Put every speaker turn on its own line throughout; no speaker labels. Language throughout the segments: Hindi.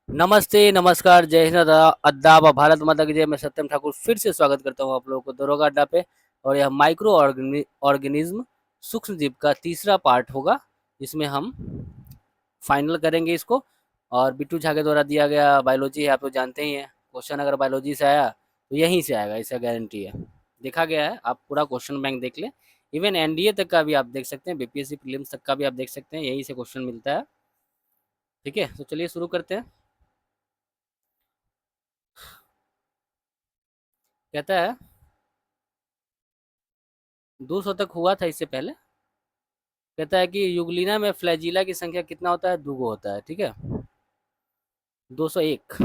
नमस्ते, नमस्कार, जय हिंद, अद्दाब, भारत माता की जय। मैं सत्यम ठाकुर फिर से स्वागत करता हूँ आप लोगों को दरोगा अड्डा पे। और यह माइक्रो ऑर्गेनिज्म सूक्ष्म जीव का तीसरा पार्ट होगा, जिसमें हम फाइनल करेंगे इसको। और बिट्टू झा के द्वारा दिया गया बायोलॉजी है, आप लोग जानते ही हैं। क्वेश्चन अगर बायोलॉजी से आया तो यहीं से आएगा, इसका गारंटी है। देखा गया है, आप पूरा क्वेश्चन बैंक देख लें। इवन एनडीए तक का भी आप देख सकते हैं, बीपीएससी प्रीलिम्स तक का भी आप देख सकते हैं, यहीं से क्वेश्चन मिलता है। ठीक है, तो चलिए शुरू करते हैं। कहता है 200 तक हुआ था इससे पहले। कहता है कि युगलिना में फ्लैजिला की संख्या कितना होता है? 2 होता है। ठीक है, 201।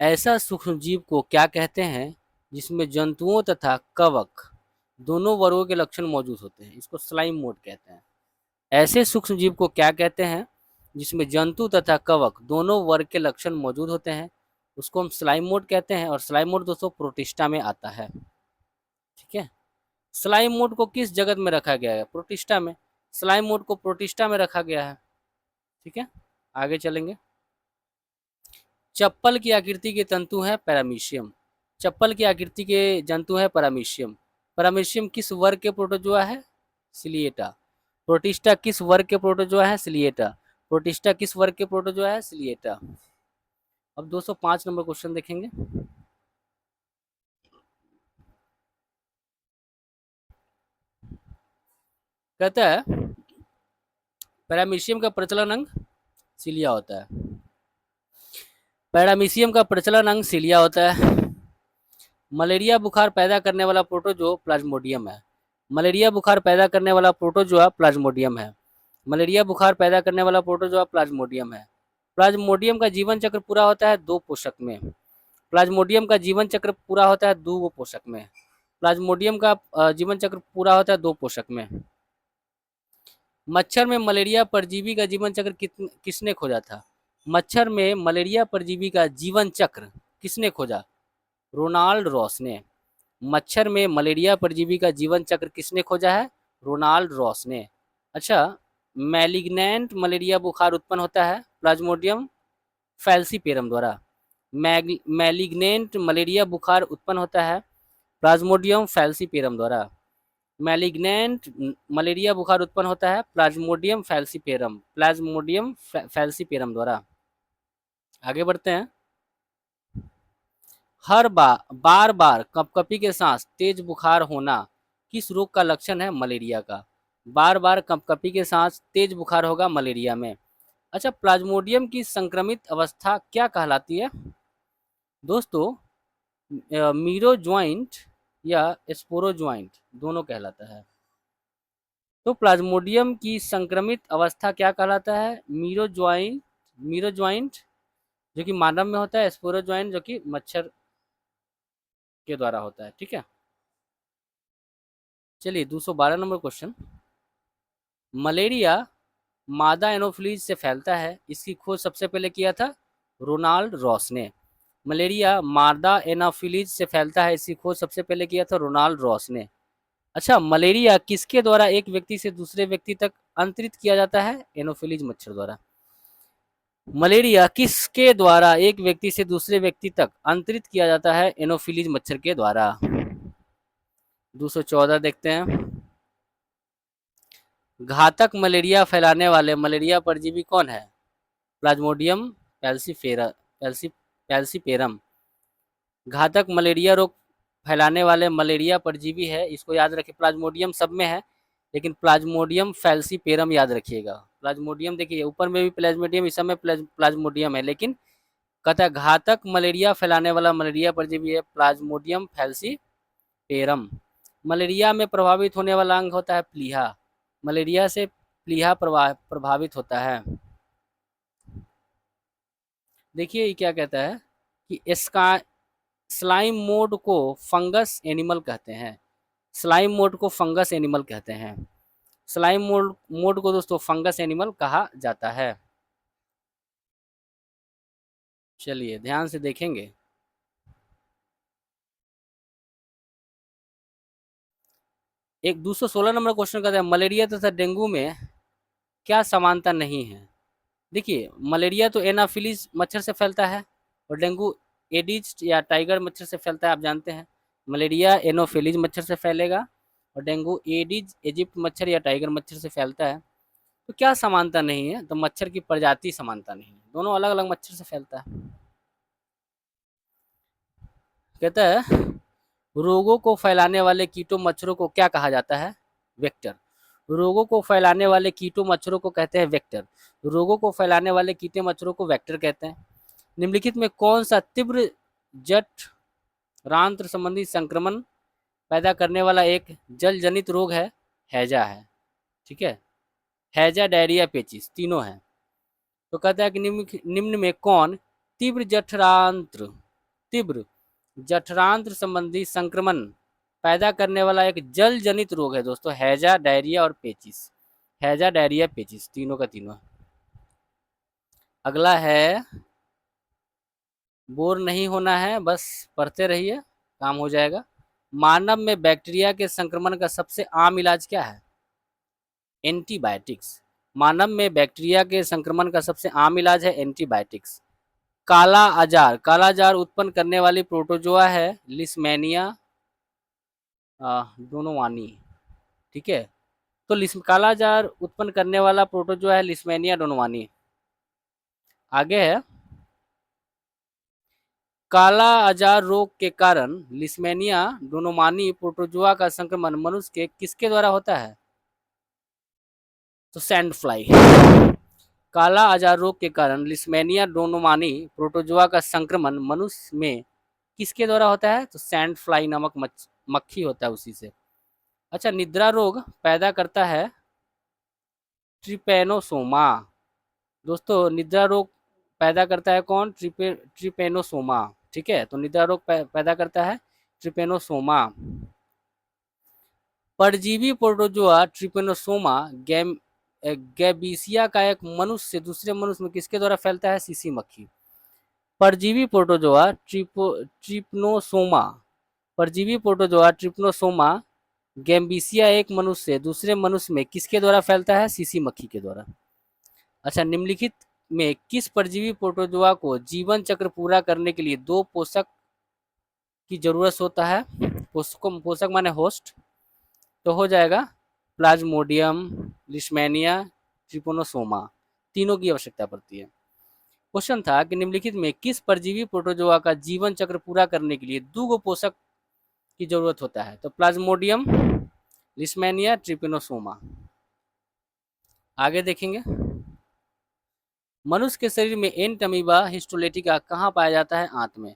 ऐसा सूक्ष्मजीव को क्या कहते हैं जिसमें जंतुओं तथा कवक दोनों वर्गों के लक्षण मौजूद होते हैं? इसको स्लाइम मोड कहते हैं। ऐसे सूक्ष्मजीव को क्या कहते हैं जिसमें जंतु तथा कवक दोनों वर्ग के लक्षण मौजूद होते हैं? उसको हम स्लाइम मोड कहते हैं। और स्लाइम मोड दोस्तों प्रोटिस्टा में आता है। ठीक है, स्लाइम मोड को किस जगत में रखा गया है? प्रोटिस्टा में। स्लाइम मोड को प्रोटिस्टा में रखा गया है। ठीक है, आगे चलेंगे। चप्पल की आकृति के तंतु है पैरामीशियम। चप्पल की आकृति के जंतु है पैरामीशियम। पैरामीशियम किस वर्ग के प्रोटोजोआ है? सिलिएटा। प्रोटिस्टा किस वर्ग के प्रोटोजोआ है? सिलिएटा। प्रोटिस्टा किस वर्ग के प्रोटोजोआ है? सिलिएटा। अब 205 नंबर क्वेश्चन देखेंगे। कहता है पैरामीशियम का प्रचलन अंग सिलिया होता है। पैरामीशियम का प्रचलन अंग सिलिया होता है। मलेरिया बुखार पैदा करने वाला प्रोटोजो प्लाज्मोडियम है। मलेरिया बुखार पैदा करने वाला प्रोटोजोआ प्लाज्मोडियम है। मलेरिया बुखार पैदा करने वाला प्रोटोजोआ प्लाज्मोडियम है। प्लाज्मोडियम का जीवन चक्र पूरा होता है 2 पोषक में। प्लाज्मोडियम का जीवन चक्र पूरा होता है 2 पोषक में। प्लाज्मोडियम का जीवन चक्र पूरा होता है 2 पोषक में। मच्छर में मलेरिया परजीवी का जीवन चक्र किसने खोजा था? मच्छर में मलेरिया परजीवी का जीवन चक्र किसने खोजा? रोनाल्ड रॉस ने। मच्छर में मलेरिया परजीवी का जीवन चक्र किसने खोजा है? रोनाल्ड रॉस ने। अच्छा, मैलिग्नेंट मलेरिया बुखार उत्पन्न होता है प्लाज्मोडियम फैल्सीपेरम द्वारा। मैलिग्नेंट मलेरिया बुखार उत्पन्न होता है प्लाज्मोडियम फैल्सीपेरम द्वारा। मैलिग्नेंट मलेरिया बुखार उत्पन्न होता है प्लाज्मोडियम फैल्सीपेरम द्वारा। आगे बढ़ते हैं। हर बार बार कपकपी के साथ तेज बुखार होना किस रोग का लक्षण है? मलेरिया का। बार बार कपकपी के साथ तेज बुखार होगा मलेरिया में। अच्छा, प्लाज्मोडियम की संक्रमित अवस्था क्या कहलाती है? दोस्तों मीरो ज्वाइंट या स्पोरो ज्वाइंट दोनों कहलाता है। तो प्लाज्मोडियम की संक्रमित अवस्था क्या कहलाता है? मीरो ज्वाइंट जो कि मानव में होता है, स्पोरो ज्वाइंट जो कि मच्छर के द्वारा होता है। ठीक है, चलिए 212 नंबर क्वेश्चन। मलेरिया मादा एनोफिलीज से फैलता है, इसकी खोज सबसे पहले किया था रोनाल्ड रॉस ने। मलेरिया मादा एनोफिलीज से फैलता है, इसकी खोज सबसे पहले किया था रोनाल्ड रॉस ने। अच्छा, मलेरिया किसके द्वारा एक व्यक्ति से दूसरे व्यक्ति तक अंतरित किया जाता है? एनोफिलीज मच्छर द्वारा। मलेरिया किसके द्वारा एक व्यक्ति से दूसरे व्यक्ति तक अंतरित किया जाता है? एनोफिलीज मच्छर के द्वारा। 214 देखते हैं। घातक मलेरिया फैलाने वाले मलेरिया परजीवी कौन है? प्लाज्मोडियम पैल्सीपेरम घातक मलेरिया रोग फैलाने वाले मलेरिया परजीवी है। इसको याद रखिए, प्लाज्मोडियम सब में है लेकिन प्लाज्मोडियम फैल्सीपेरम याद रखिएगा। प्लाज्मोडियम देखिए ऊपर में भी प्लाज्मोडियम, इस समय प्लाज्मोडियम है, लेकिन कहता है घातक मलेरिया फैलाने वाला मलेरिया परजीवी है प्लाज्मोडियम फैल्सीपेरम। मलेरिया में प्रभावित होने वाला अंग होता है प्लीहा। मलेरिया से प्लीहा प्रभावित होता है। देखिए ये क्या कहता है कि इसका स्लाइम मोड को फंगस एनिमल कहते हैं। स्लाइम मोड को फंगस एनिमल कहते हैं। स्लाइम मोड को दोस्तों फंगस एनिमल कहा जाता है। चलिए ध्यान से देखेंगे। एक 216 नंबर क्वेश्चन कहता है मलेरिया तथा डेंगू में क्या समानता नहीं है? देखिए, मलेरिया तो एनाफिलीज मच्छर से फैलता है और डेंगू एडिज या टाइगर मच्छर से फैलता है, आप जानते हैं। मलेरिया एनोफिलीज मच्छर से फैलेगा और डेंगू एडिज इजिप्ट मच्छर या टाइगर मच्छर से फैलता है। तो क्या समानता नहीं है? तो मच्छर की प्रजाति समानता नहीं है, दोनों अलग अलग मच्छर से फैलता है। कहता है रोगों को फैलाने वाले कीटों मच्छरों को क्या कहा जाता है? वेक्टर। रोगों को फैलाने वाले कीटों मच्छरों को कहते हैं वेक्टर। रोगों को फैलाने वाले कीटे मच्छरों को वेक्टर कहते हैं। निम्नलिखित में कौन सा तीव्र जठ रांत्र संबंधी संक्रमण पैदा करने वाला एक जल जनित रोग है? हैजा है, ठीक है। हैजा, डायरिया, पेचिस तीनों है। तो कहता है कि निम्न में कौन तीव्र जठरांत्र संबंधी संक्रमण पैदा करने वाला एक जल जनित रोग है? दोस्तों हैजा, डायरिया और पेचिस। हैजा, डायरिया, पेचिस तीनों का तीनों। अगला है, बोर नहीं होना है, बस पढ़ते रहिए, काम हो जाएगा। मानव में बैक्टीरिया के संक्रमण का सबसे आम इलाज क्या है? एंटीबायोटिक्स। मानव में बैक्टीरिया के संक्रमण का सबसे आम इलाज है एंटीबायोटिक्स। काला आजार उत्पन्न करने वाली प्रोटोजोआ है लिस्मेनिया डोनोवानी, ठीक है। तो काला आजार उत्पन्न करने वाला प्रोटोजोआ है लिस्मेनिया डोनोवानी। आगे है, काला आजार रोग के कारण लिस्मेनिया डोनोमानी प्रोटोजोआ का संक्रमण मनुष्य के किसके द्वारा होता है? तो सैंड फ्लाई। काला आजार रोग के कारण लिस्मेनिया डोनोमानी प्रोटोजोआ का संक्रमण मनुष्य में किसके द्वारा होता है? तो सैंड फ्लाई नामक मक्खी होता है, उसी से। अच्छा, निद्रा रोग पैदा करता है ट्रिपेनोसोमा। दोस्तों निद्रा रोग पैदा करता है कौन? ट्रिपेनोसोमा, ठीक है। तो निद्रा रोग पैदा करता है ट्रिपेनोसोमा। परजीवी प्रोटोजोआ ट्रिपेनोसोमा गैबीसिया का एक मनुष्य से दूसरे मनुष्य में किसके द्वारा फैलता है? सीसी मक्खी। परजीवी प्रोटोजोआ ट्रिपनोसोमा परजीवी प्रोटोजोआ ट्रिपनोसोमा गैम्बीसिया एक मनुष्य से दूसरे मनुष्य में किसके द्वारा फैलता है? सीसी मक्खी के द्वारा। अच्छा, निम्नलिखित में किस परजीवी प्रोटोजोआ को जीवन चक्र पूरा करने के लिए दो पोषक की जरूरत होता है? पोषक माने होस्ट, तो हो जाएगा प्लाज्मोडियम, लिस्मेनिया, ट्रिपोनोसोमा, तीनों की आवश्यकता पड़ती है। क्वेश्चन था कि निम्नलिखित में किस परजीवी प्रोटोजोआ का जीवन चक्र पूरा करने के लिए दो पोषक की जरूरत होता है? तो प्लाज्मोडियम, लिस्मेनिया, ट्रिपोनोसोमा। आगे देखेंगे, मनुष्य के शरीर में एंट अमीबा हिस्टोलेटिका कहाँ पाया जाता है? आंत में।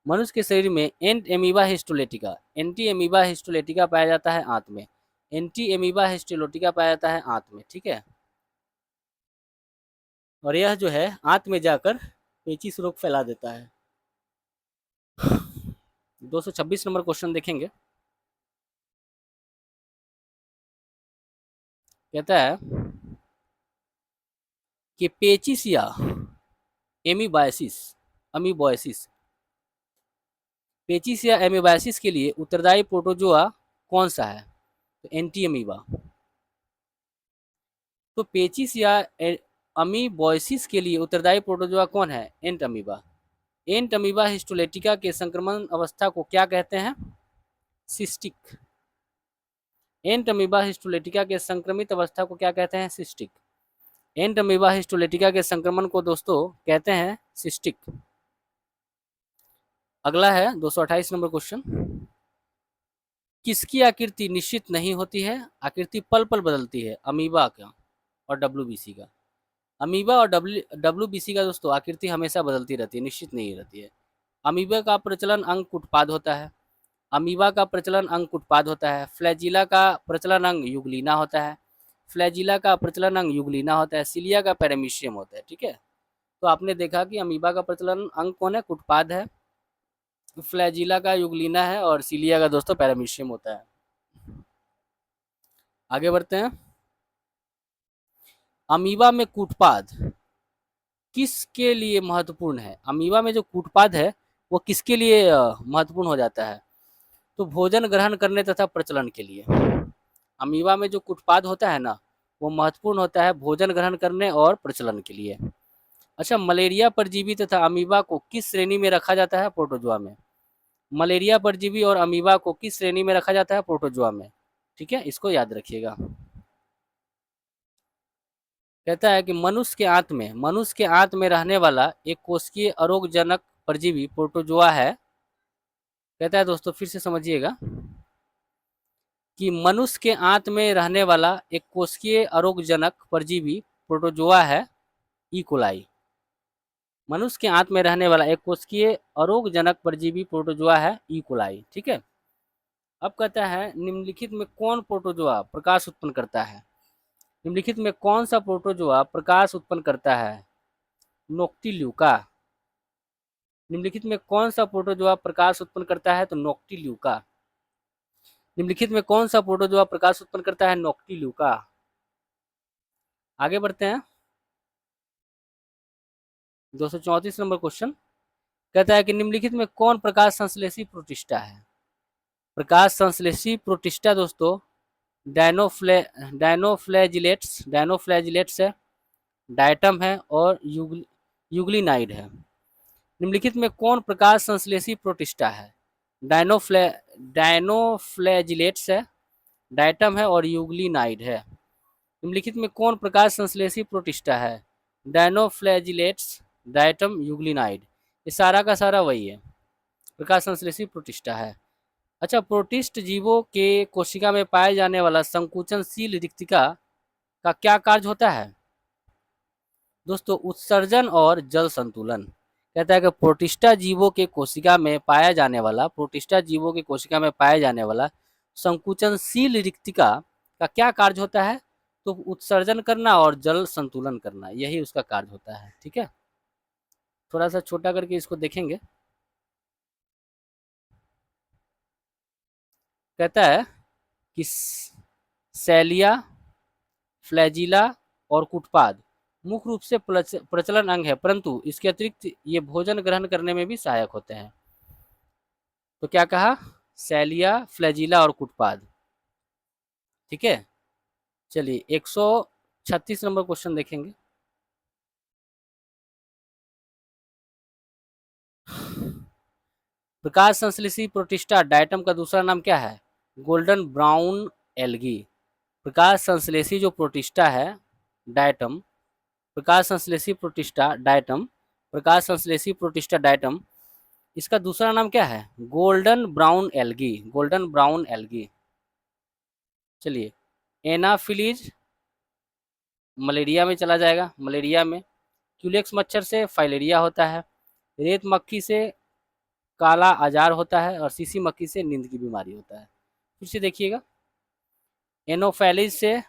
मनुष्य के शरीर में एंट amoeba histolytica, anti amoeba histolytica पाया जाता है आंत में। एंटी एमीबा हिस्टोलेटिका पाया जाता है आंत में, ठीक है। और यह जो है आंत में जाकर पेचिश रोग फैला देता है। 226 नंबर क्वेश्चन देखेंगे। कहता है कि पेचिश या एमीबायसिस अमीबोसिस पेचिश या एमीबायसिस के लिए उत्तरदायी प्रोटोजोआ कौन सा है? तो एंटी अमीबा। तो पेचिश या अमीबोसिस के लिए उत्तरदायी प्रोटोजोआ कौन है? एंट अमीबा। एंट अमीबा हिस्टोलेटिका के संक्रमण अवस्था को क्या कहते हैं? सिस्टिक। एंट अमीबा हिस्टोलेटिका के संक्रमित अवस्था को क्या कहते हैं? सिस्टिक। एंट अमीबा हिस्टोलेटिका के संक्रमण को दोस्तों कहते हैं सिस्टिक। अगला है 228 नंबर क्वेश्चन। किसकी आकृति निश्चित नहीं होती है? आकृति पल पल बदलती है। अमीबा का और डब्ल्यूबीसी का। अमीबा और डब्ल्यूबीसी का दोस्तों आकृति हमेशा बदलती रहती है, निश्चित नहीं रहती है। अमीबा का प्रचलन अंग उत्पाद होता है। अमीबा का प्रचलन अंग उत्पाद होता है। फ्लैजिला का प्रचलन अंग युगलीना होता है। फ्लैजिला का प्रचलन अंग युगलीना होता है। सिलिया का पैरामीशियम होता है, ठीक है। तो आपने देखा कि अमीबा का प्रचलन अंग कौन है? कुटपाद है। फ्लैजिला का युगलीना है और सिलिया का दोस्तों पैरामीशियम होता है। आगे बढ़ते हैं। अमीबा में कूटपाद किसके लिए महत्वपूर्ण है? अमीबा में जो कूटपाद है वो किसके लिए महत्वपूर्ण हो जाता है? तो भोजन ग्रहण करने तथा प्रचलन के लिए। अमीबा में जो कूटपाद होता है ना, वो महत्वपूर्ण होता है भोजन ग्रहण करने और प्रचलन के लिए। अच्छा, मलेरिया परजीवी तथा अमीबा को किस श्रेणी में रखा जाता है? प्रोटोजोआ में। मलेरिया परजीवी और अमीबा को किस श्रेणी में रखा जाता है? प्रोटोजोआ में। ठीक है, इसको याद रखिएगा। कहता है कि मनुष्य के आंत में रहने वाला एक कोशिकीय अरोगजनक परजीवी प्रोटोजोआ है। कहता है दोस्तों, फिर से समझिएगा कि मनुष्य के आंत में रहने वाला एक कोशिकीय अरोगजनक परजीवी प्रोटोजोआ है ई कोलाई। मनुष्य के आंत में रहने वाला एक कोशिकीय अरोगजनक परजीवी प्रोटोजोआ है ई कोलाई। ठीक है। अब कहता है निम्नलिखित में कौन प्रोटोजोआ प्रकाश उत्पन्न करता है? निम्नलिखित में कौन सा प्रोटोजोआ प्रकाश उत्पन्न करता है? नोक्टिल्यूका। निम्नलिखित में कौन सा प्रोटोजोआ प्रकाश उत्पन्न करता है? तो नोक्टिल्यूका। निम्नलिखित में कौन सा प्रोटोजोआ प्रकाश उत्पन्न करता है? नोक्टिल्यूका। आगे बढ़ते हैं। 234 नंबर क्वेश्चन कहता है कि निम्नलिखित में कौन प्रकाश संश्लेषी प्रोटिस्टा है? प्रकाश संश्लेषी प्रोटिस्टा दोस्तों डायनोफ्लैजिलेट्स है, डायटम है और यूग्लिनाइड है। निम्नलिखित में कौन प्रकाश संश्लेषी प्रोटिस्टा है? डायनोफ्लैजिलेट्स है, डायटम है और यूग्लिनाइड है। निम्नलिखित में कौन प्रकाश संश्लेषी प्रोटिस्टा है? Dinoflagellates, diatom, euglenoid. ये सारा का सारा वही है, प्रकाश संश्लेषी प्रोटिस्टा है। अच्छा, प्रोटिस्ट जीवों के कोशिका में पाए जाने वाला संकुचनशील रिक्तिका का क्या कार्य होता है? दोस्तों उत्सर्जन और जल संतुलन। कहता है कि प्रोटिस्टा जीवों के कोशिका में पाए जाने वाला संकुचनशील रिक्तिका का क्या कार्य होता है? तो उत्सर्जन करना और जल संतुलन करना, यही उसका कार्य होता है। ठीक है, थोड़ा सा छोटा करके इसको देखेंगे। कहता है कि सैलिया, फ्लैजिला और कुटपाद मुख्य रूप से प्रचलन अंग है, परंतु इसके अतिरिक्त ये भोजन ग्रहण करने में भी सहायक होते हैं। तो क्या कहा? सैलिया, फ्लैजिला और कुटपाद। ठीक है, चलिए 136 नंबर क्वेश्चन देखेंगे। प्रकाश संश्लेषी प्रोटिस्टा डायटम का दूसरा नाम क्या है? Golden brown algae. प्रकाश संश्लेषी जो प्रोटिस्टा है डायटम, प्रकाश संश्लेषी प्रोटिस्टा डायटम, प्रकाश संश्लेषी प्रोटिस्टा डायटम, इसका दूसरा नाम क्या है? Golden brown algae, golden brown algae. चलिए, एनाफिलीज मलेरिया में चला जाएगा। मलेरिया में क्यूलेक्स मच्छर से फाइलेरिया होता है, रेत मक्खी से काला आजार होता है और सीसी मक्खी से नींद की बीमारी होता है। फिर से देखिएगा, एनोफैलिज से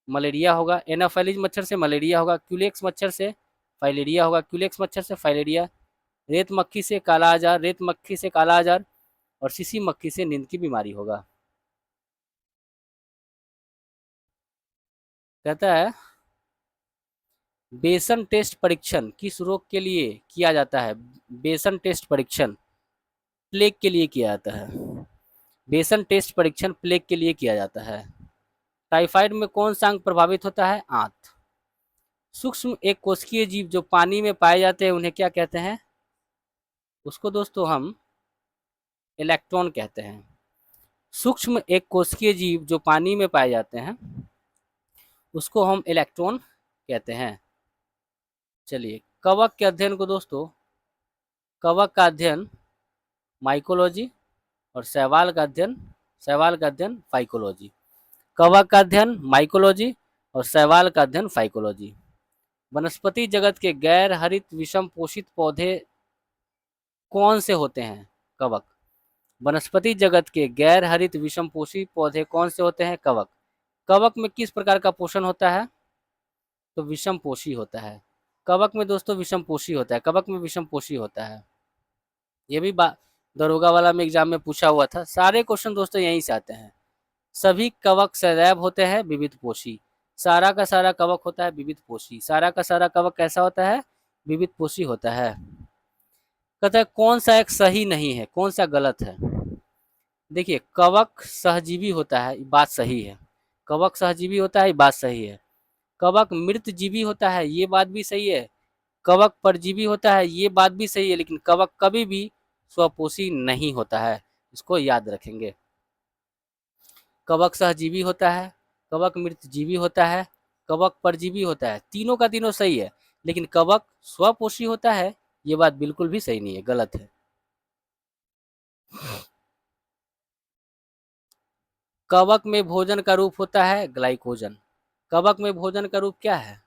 मलेरिया होगा, एनोफैलिज मच्छर से मलेरिया होगा, क्यूलेक्स मच्छर से फाइलेरिया होगा, क्यूलेक्स मच्छर से फाइलेरिया, रेत मक्खी से काला आजार, रेत मक्खी से काला आजार और सीसी मक्खी से नींद की बीमारी होगा। कहता है बेसन टेस्ट परीक्षण किस रोग के लिए किया जाता है? बेसन टेस्ट परीक्षण प्लेग के लिए किया जाता है। बेसन टेस्ट परीक्षण प्लेग के लिए किया जाता है। टाइफाइड में कौन सा अंग प्रभावित होता है? आंत। सूक्ष्म एक कोशिकीय जीव जो पानी में पाए जाते हैं उन्हें क्या कहते हैं? उसको दोस्तों हम इलेक्ट्रॉन कहते हैं। सूक्ष्म एक कोशिकीय जीव जो पानी में पाए जाते हैं उसको हम इलेक्ट्रॉन कहते हैं। चलिए, कवक के अध्ययन को दोस्तों, कवक का अध्ययन माइकोलॉजी और शैवाल का अध्ययन फाइकोलॉजी। कवक का अध्ययन माइकोलॉजी और शैवाल का अध्ययन फाइकोलॉजी। वनस्पति जगत के गैर हरित विषम पोषित पौधे कौन से होते हैं? कवक। वनस्पति जगत के गैर हरित विषम पोषित पौधे कौन से होते हैं? कवक। कवक में किस प्रकार का पोषण होता है? तो विषम पोषी होता है। कवक में दोस्तों विषम पोषी होता है, कवक में विषम पोषी होता है। ये भी दरोगा वाला में एग्जाम में पूछा हुआ था। सारे क्वेश्चन दोस्तों यहीं से आते हैं। सभी कवक सदैव होते हैं विविध पोषी। सारा का सारा कवक होता है विविध पोषी। सारा का सारा कवक कैसा होता है? विविध पोषी होता है। कहता है कौन सा एक सही नहीं है, कौन सा गलत है? देखिए, कवक सहजीवी होता है, बात सही है। कवक सहजीवी होता है, ये बात सही है। कवक मृतजीवी होता है, ये बात भी सही है। कवक परजीवी होता है, ये बात भी सही है, लेकिन कवक कभी भी स्वपोषी नहीं होता है, इसको याद रखेंगे। कवक सहजीवी होता है, कवक मृतजीवी होता है, कवक परजीवी होता है, तीनों का तीनों सही है, लेकिन कवक स्वपोषी होता है, ये बात बिल्कुल भी सही नहीं है, गलत है। कवक में भोजन का रूप होता है ग्लाइकोजन। कवक में भोजन का रूप क्या है?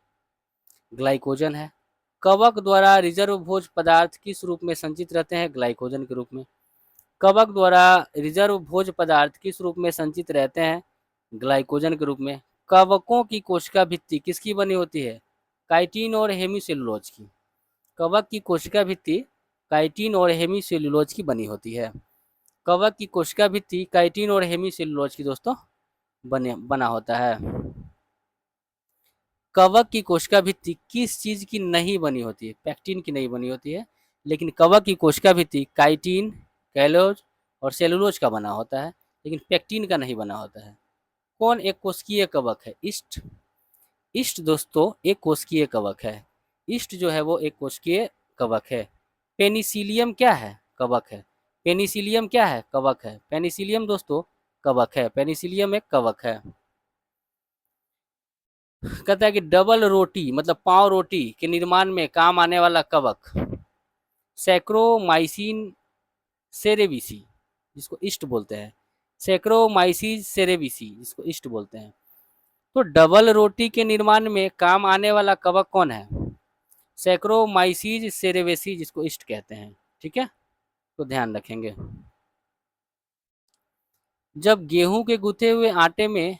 ग्लाइकोजन है। कवक द्वारा रिजर्व भोज पदार्थ किस रूप में संचित रहते हैं? ग्लाइकोजन के रूप में। कवक द्वारा रिजर्व भोज पदार्थ किस रूप में संचित रहते हैं? ग्लाइकोजन के रूप में। कवकों की कोशिका भित्ति किसकी बनी होती है? काइटिन और हेमीसेलुलोज की। कवक की कोशिका भित्ति काइटिन और हेमीसेलुलोज की बनी होती है। कवक की कोशिका भित्ति काइटिन और हेमीसेलुलोज की दोस्तों बना होता है। कवक की कोशिका भित्ति किस चीज की नहीं बनी होती है? पैक्टिन की नहीं बनी होती है, लेकिन कवक की कोशिका भित्ति काइटिन, कैलोज और सेलुलोज का बना होता है, लेकिन पैक्टिन का नहीं बना होता है। कौन एक कोशिकीय कवक है? ईस्ट। ईस्ट दोस्तों एक कोशिकीय कवक है। ईस्ट जो है वो एक कोशिकीय कवक है। पेनिसिलियम क्या है? कवक है। पेनिसिलियम क्या है? कवक है। पेनिसिलियम दोस्तों कवक है। पेनिसिलियम एक कवक है। कहता है कि डबल रोटी मतलब पाव रोटी के निर्माण में काम आने वाला कवक सैक्रोमाइसिन सेरेविसी, जिसको ईस्ट बोलते हैं। सैक्रोमाइसिस सेरेविसी, जिसको ईस्ट बोलते हैं। तो डबल रोटी के निर्माण में काम आने वाला कवक कौन है? सैक्रोमाइसिस सेरेवेसी, जिसको ईस्ट कहते हैं। ठीक है, तो ध्यान रखेंगे। जब गेहूं के गुथे हुए आटे में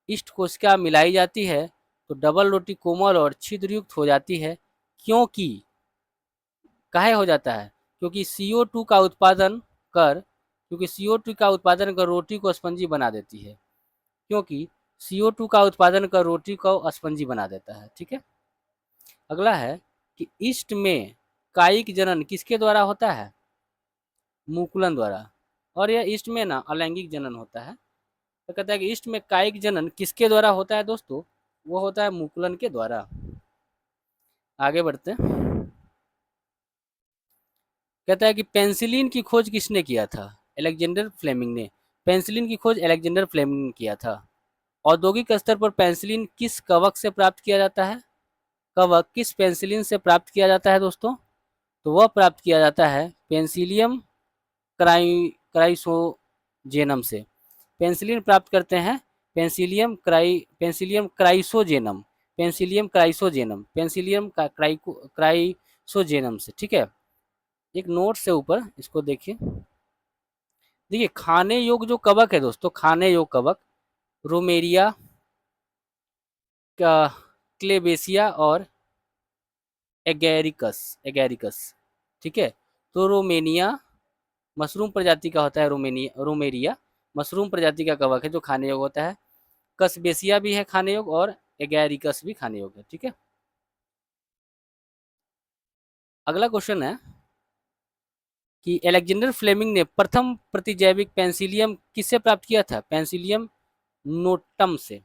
ईस्ट कोशिका मिलाई जाती है तो डबल रोटी कोमल और छिद्रयुक्त हो जाती है, क्योंकि काहे हो जाता है? क्योंकि CO2 का उत्पादन कर क्योंकि CO2 का उत्पादन कर रोटी को स्पंजी बना देती है। क्योंकि CO2 का उत्पादन कर रोटी को स्पंजी बना देता है। ठीक है, अगला है कि ईस्ट में कायिक जनन किसके द्वारा होता है? मुकुलन द्वारा। और यह ईस्ट में ना अलैंगिक जनन होता है। तो कहता है कि ईस्ट में कायिक जनन किसके द्वारा होता है दोस्तों? वो होता है मुकुलन के द्वारा। आगे बढ़ते हैं। कहता है कि पेंसिलिन की खोज किसने किया था? अलेक्जेंडर फ्लेमिंग ने। पेंसिलिन की खोज अलेक्जेंडर फ्लेमिंग ने किया था। औद्योगिक स्तर पर पेंसिलिन किस कवक से प्राप्त किया जाता है? कवक किस पेंसिलिन से प्राप्त किया जाता है दोस्तों? तो वह प्राप्त किया जाता है पेंसिलियम क्राइसोजेनम से। पेंसिलिन प्राप्त करते हैं पेंसिलियम क्राइसोजेनम, पेंसिलियम क्राइसोजेनम से। ठीक है, एक नोट से ऊपर इसको देखिए। देखिए खाने योग्य जो कवक है दोस्तों, खाने योग्य कवक रोमेरिया का क्लेबेसिया और एगेरिकस। ठीक है, तो रोमेनिया मशरूम प्रजाति का होता है। रोमेरिया मशरूम प्रजाति का कवक है जो खाने योग्य होता है। कसबेसिया भी है खाने योग्य और एगेरिकस भी खाने योग्य है। ठीक है, अगला क्वेश्चन है कि अलेक्जेंडर फ्लेमिंग ने प्रथम प्रतिजैविक पेंसिलियम किससे प्राप्त किया था? पेंसिलियम नोटम से।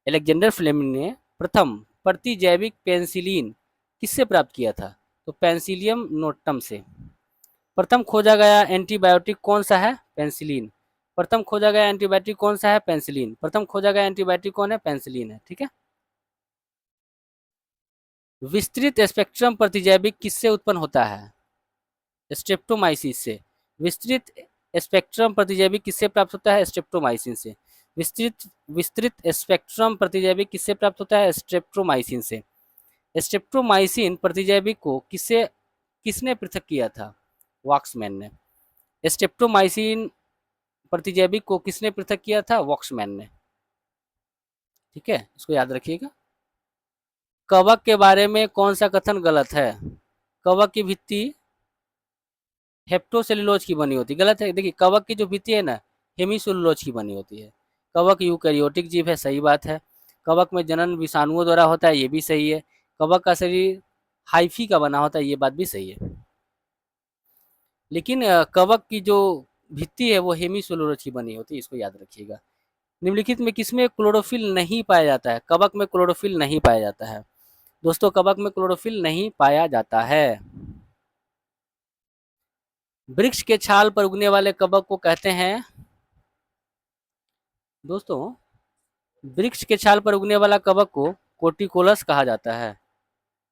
अलेक्जेंडर फ्लेमिंग ने प्रथम प्रतिजैविक पेंसिलिन किससे प्राप्त किया था? तो पेंसिलियम नोटम से। प्रथम खोजा गया एंटीबायोटिक कौन सा है? पेंसिलिन। प्रथम खोजा गया एंटीबायोटिक कौन सा है? पेंसिलिन। प्रथम खोजा गया एंटीबायोटिक कौन है? पेंसिलिन है। ठीक है, विस्तृत स्पेक्ट्रम प्रतिजैविक किससे उत्पन्न होता है? स्ट्रेप्टोमाइसिस से। विस्तृत स्पेक्ट्रम प्रतिजैविक किससे प्राप्त होता है? स्ट्रेप्टोमाइसिन से। विस्तृत विस्तृत स्पेक्ट्रम प्रतिजैविक किससे प्राप्त होता है? स्ट्रेप्टोमाइसिन से। स्ट्रेप्टोमाइसिन प्रतिजैविक को किसने पृथक किया था? वॉक्समैन ने। स्ट्रेप्टोमाइसिन प्रतिजैविक को किसने पृथक किया था? वॉक्समैन ने। ठीक है, इसको याद रखिएगा। कवक के बारे में कौन सा कथन गलत है? कवक की भित्ति हेप्टोसेलुलोज की बनी होती है। गलत है। देखिए कवक की जो भित्ति है ना हेमीसेलुलोज की बनी होती है। कवक यूकैरियोटिक जीव है, सही बात है। कवक में जनन विषाणुओं द्वारा होता है, ये भी सही है। कवक का शरीर हाइफी का बना होता है, ये बात भी सही है। लेकिन कवक की जो भित्ति है वो हेमीसेलुलोज की बनी होती है, इसको याद रखिएगा। निम्नलिखित में किसमें क्लोरोफिल नहीं पाया जाता है? कवक में क्लोरोफिल नहीं पाया जाता है। दोस्तों कवक में क्लोरोफिल नहीं पाया जाता है। वृक्ष के छाल पर उगने वाले कवक को कहते हैं, दोस्तों वृक्ष के छाल पर उगने वाला कवक को कोटिकोलस कहा जाता है।